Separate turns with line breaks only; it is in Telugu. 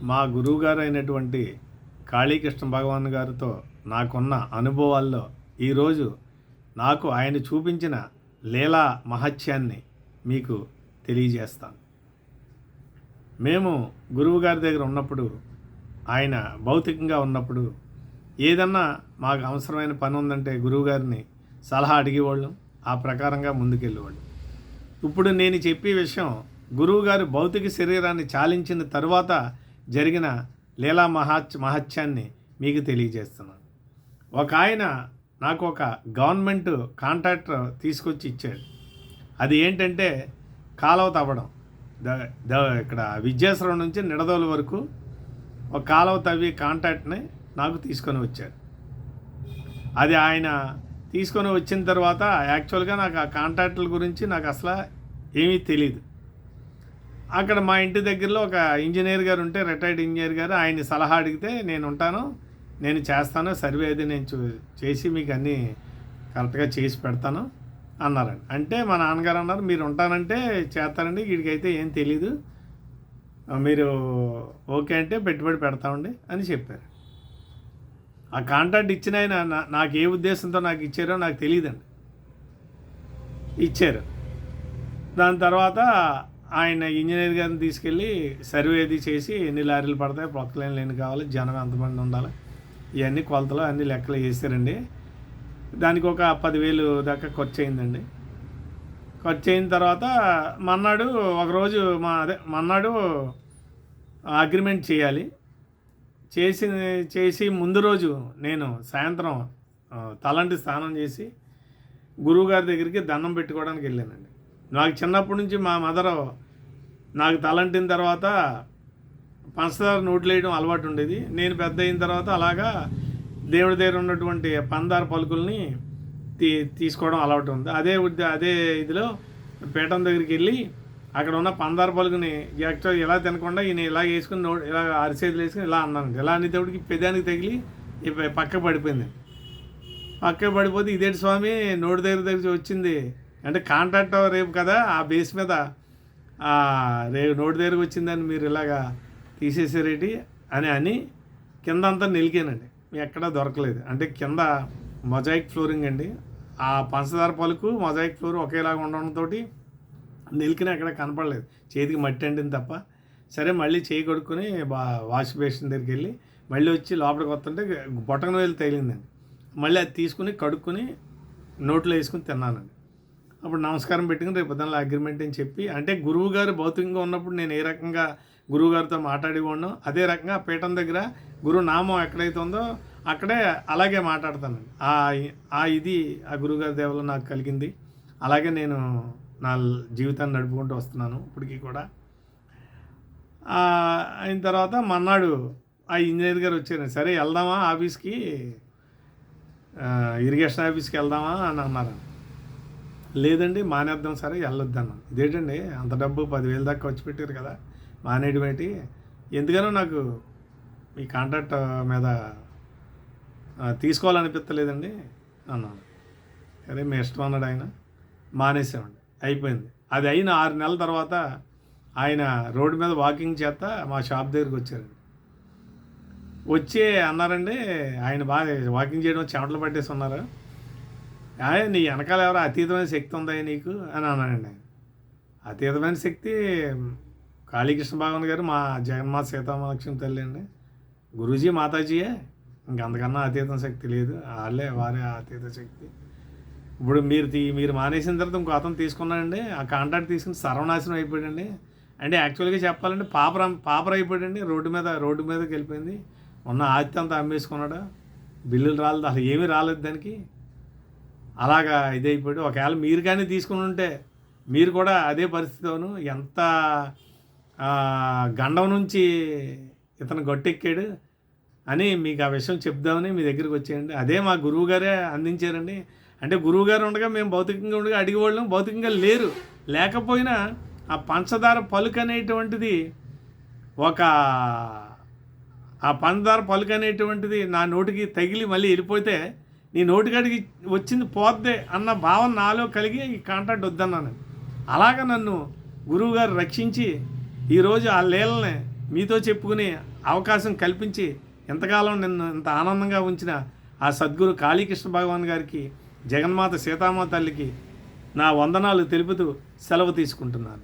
మా గురువుగారు అయినటువంటి కాళీకృష్ణ భగవాన్ గారితో నాకున్న అనుభవాల్లో ఈరోజు నాకు ఆయన చూపించిన లీలా మహత్యాన్ని మీకు తెలియజేస్తాను. మేము గురువుగారి దగ్గర ఉన్నప్పుడు, ఆయన భౌతికంగా ఉన్నప్పుడు ఏదన్నా మాకు అవసరమైన పని ఉందంటే గురువుగారిని సలహా అడిగేవాళ్ళం, ఆ ప్రకారంగా ముందుకెళ్ళేవాళ్ళం. ఇప్పుడు నేను చెప్పే విషయం గురువుగారు భౌతిక శరీరాన్ని చాలించిన తరువాత జరిగిన లీలా మహత్యాన్ని మీకు తెలియజేస్తున్నాను. ఒక ఆయన నాకు ఒక గవర్నమెంట్ కాంట్రాక్టర్ తీసుకొచ్చి ఇచ్చాడు. అది ఏంటంటే కాలువ తవ్వడం. ఇక్కడ విద్యాశ్రమం నుంచి నిడదోలు వరకు ఒక కాలువ తవ్వి కాంట్రాక్ట్ని నాకు తీసుకొని వచ్చాడు. అది ఆయన తీసుకొని వచ్చిన తర్వాత యాక్చువల్గా నాకు ఆ కాంట్రాక్టుల గురించి నాకు అసలు ఏమీ తెలియదు. అక్కడ మా ఇంటి దగ్గరలో ఒక ఇంజనీర్ గారు ఉంటే, రిటైర్డ్ ఇంజనీర్ గారు, ఆయన్ని సలహా అడిగితే నేను ఉంటాను, నేను చేస్తాను, సర్వే అది నేను చేసి మీకు అన్నీ కరెక్ట్గా చేసి పెడతాను అన్నారండి. అంటే మా నాన్నగారు అన్నారు, మీరు ఉంటానంటే చేస్తానండి, వీడికైతే ఏం తెలీదు, మీరు ఓకే అంటే పెట్టుబడి పెడతామండి అని చెప్పారు. ఆ కాంట్రాక్ట్ ఇచ్చిన ఆయన నాకు ఏ ఉద్దేశంతో నాకు ఇచ్చారో నాకు తెలియదండి. ఇచ్చారు. దాని తర్వాత ఆయన ఇంజనీర్ గారిని తీసుకెళ్ళి సర్వే అది చేసి ఎన్ని లారీలు పడతాయి, ప్రొక్కలేని ఎన్ని కావాలి, జనం ఎంతమంది ఉండాలి, ఇవన్నీ కొలతలు అన్ని లెక్కలు వేసారండి. దానికి ఒక 10,000 దాకా ఖర్చు అయిందండి. ఖర్చు అయిన తర్వాత మన్నాడు ఒకరోజు మన్నాడు అగ్రిమెంట్ చేయాలి. చేసి ముందు రోజు నేను సాయంత్రం తలంటి స్నానం చేసి గురువుగారి దగ్గరికి దండం పెట్టుకోవడానికి వెళ్ళానండి. నాకు చిన్నప్పటి నుంచి మా మదరు నాకు తలంటిన తర్వాత పంచదార నోట్లు వేయడం అలవాటు ఉండేది. నేను పెద్ద అయిన తర్వాత అలాగా దేవుడి దగ్గర ఉన్నటువంటి పందార పలుకుల్ని తీసుకోవడం అలవాటు ఉంది. అదే ఇదిలో పీఠం దగ్గరికి వెళ్ళి అక్కడ ఉన్న పందార పలుకుని యాక్చువల్ ఇలా తినకుండా ఈయన ఇలా వేసుకుని ఇలా అరిసేదులు వేసుకుని ఇలా అన్నానండి. ఇలా అనేటప్పటికి పెదానికి తగిలి పక్కకు పడిపోయింది. పక్కకు పడిపోతే ఇదేంటి స్వామి నోటి దగ్గర వచ్చింది అంటే కాంట్రాక్టర్ రేపు కదా, ఆ బేస్ మీద రేపు నోటి దగ్గరకు వచ్చిందని మీరు ఇలాగా తీసేసారేటి అని కింద అంతా నిలికానండి. ఎక్కడా దొరకలేదు. అంటే కింద మొజాయిక్ ఫ్లోరింగ్ అండి. ఆ పంచదార పలుకు మొజాయిక్ ఫ్లోర్ ఒకేలాగా ఉండడంతో నిలికిన ఎక్కడ కనపడలేదు. చేతికి మట్టి అంటింది తప్ప. సరే మళ్ళీ చేయి కడుక్కొని వాష్ బేసిన్ దగ్గరికి వెళ్ళి మళ్ళీ వచ్చి లోపలికి వస్తుంటే బొటన వేలు తగిలిందండి. మళ్ళీ అది తీసుకుని కడుక్కొని నోట్లో వేసుకుని తిన్నానండి. అప్పుడు నమస్కారం పెట్టుకుని రేపు పొద్దున్న అగ్రిమెంట్ అని చెప్పి, అంటే గురువుగారు భౌతికంగా ఉన్నప్పుడు నేను ఏ రకంగా గురువుగారితో మాట్లాడి ఉన్నాం, అదే రకంగా పీఠం దగ్గర గురువు నామం ఎక్కడైతే ఉందో అక్కడే అలాగే మాట్లాడతానండి. ఆ గురువుగారి దేవుళ్ళు నాకు కలిగింది. అలాగే నేను నా జీవితాన్ని నడుపుకుంటూ వస్తున్నాను ఇప్పటికీ కూడా. అయిన తర్వాత మన్నాడు ఆ ఇంజనీర్ గారు వచ్చారు. సరే వెళ్దామా ఆఫీస్కి, ఇరిగేషన్ ఆఫీస్కి వెళ్దామా అని అన్నారు. లేదండి మానేద్దాం, సరే వెళ్ళొద్దు అన్నాను. ఇదేంటండి అంత డబ్బు 10,000 దాకా ఖర్చు పెట్టారు కదా, మానేయడం ఏంటి, ఎందుకనో నాకు మీ కాంట్రాక్ట్ మీద తీసుకోవాలనిపించలేదండి అన్నాను. సరే మీ ఇష్టం అన్నాడు ఆయన. మానేసామండి. అయిపోయింది. అది అయిన 6 నెలల తర్వాత ఆయన రోడ్డు మీద వాకింగ్ చేస్తా మా షాప్ దగ్గరికి వచ్చారండి. వచ్చి అన్నారండి, ఆయన బాగా వాకింగ్ చేయడం చెమటలు పట్టేసి ఉన్నారు. నీ వెనకాల ఎవరో అతీతమైన శక్తి ఉందా నీకు అని అన్నానండి. ఆయన అతీతమైన శక్తి కాళీకృష్ణ భగవాన్ గారు, మా జగన్మాత సీతామలక్ష్మి తల్లి అండి, గురూజీ మాతాజీయే, ఇంకంతకన్నా అతీతం శక్తి లేదు, వారే అతీత శక్తి. ఇప్పుడు మీరు మానేసిన తర్వాత ఇంకో అతను తీసుకున్నానండి, ఆ కాంట్రాక్ట్ తీసుకుని సర్వనాశనం అయిపోయాడండి. అంటే యాక్చువల్గా చెప్పాలంటే పాపర్ అయిపోయాడండి. రోడ్డు మీదకి వెళ్ళిపోయింది. ఉన్న ఆస్తి అంతా అమ్మేసుకున్నాడు. బిల్లులు రాలేదు, అసలు ఏమీ రాలేదు దానికి. అలాగా ఇదైపోయాడు. ఒకవేళ మీరు కానీ తీసుకుని ఉంటే మీరు కూడా అదే పరిస్థితిలోను, ఎంత గండం నుంచి ఇతను గట్టెక్కాడు అని మీకు ఆ విషయం చెప్దామని మీ దగ్గరికి వచ్చేయండి. అదే మా గురువుగారే అందించారండి. అంటే గురువుగారు ఉండగా మేము భౌతికంగా ఉండగా అడిగేవాళ్ళం, భౌతికంగా లేకపోయినా ఆ పంచదార పలుకు అనేటువంటిది ఆ పంచదార పలుకు అనేటువంటిది నా నోటికి తగిలి మళ్ళీ వెళ్ళిపోతే నీ నోటికాడికి వచ్చింది పోద్దే అన్న భావన నాలో కలిగి ఈ కాంట్రాక్ట్ వద్దన్నాను. అలాగా నన్ను గురువుగారు రక్షించి ఈరోజు ఆ లీలని మీతో చెప్పుకునే అవకాశం కల్పించి ఎంతకాలం నిన్ను ఇంత ఆనందంగా ఉంచిన ఆ సద్గురు కాళీకృష్ణ భగవాన్ గారికి, జగన్మాత సీతామాత తల్లికి నా వందనాలు తెలుపుతూ సెలవు తీసుకుంటున్నాను.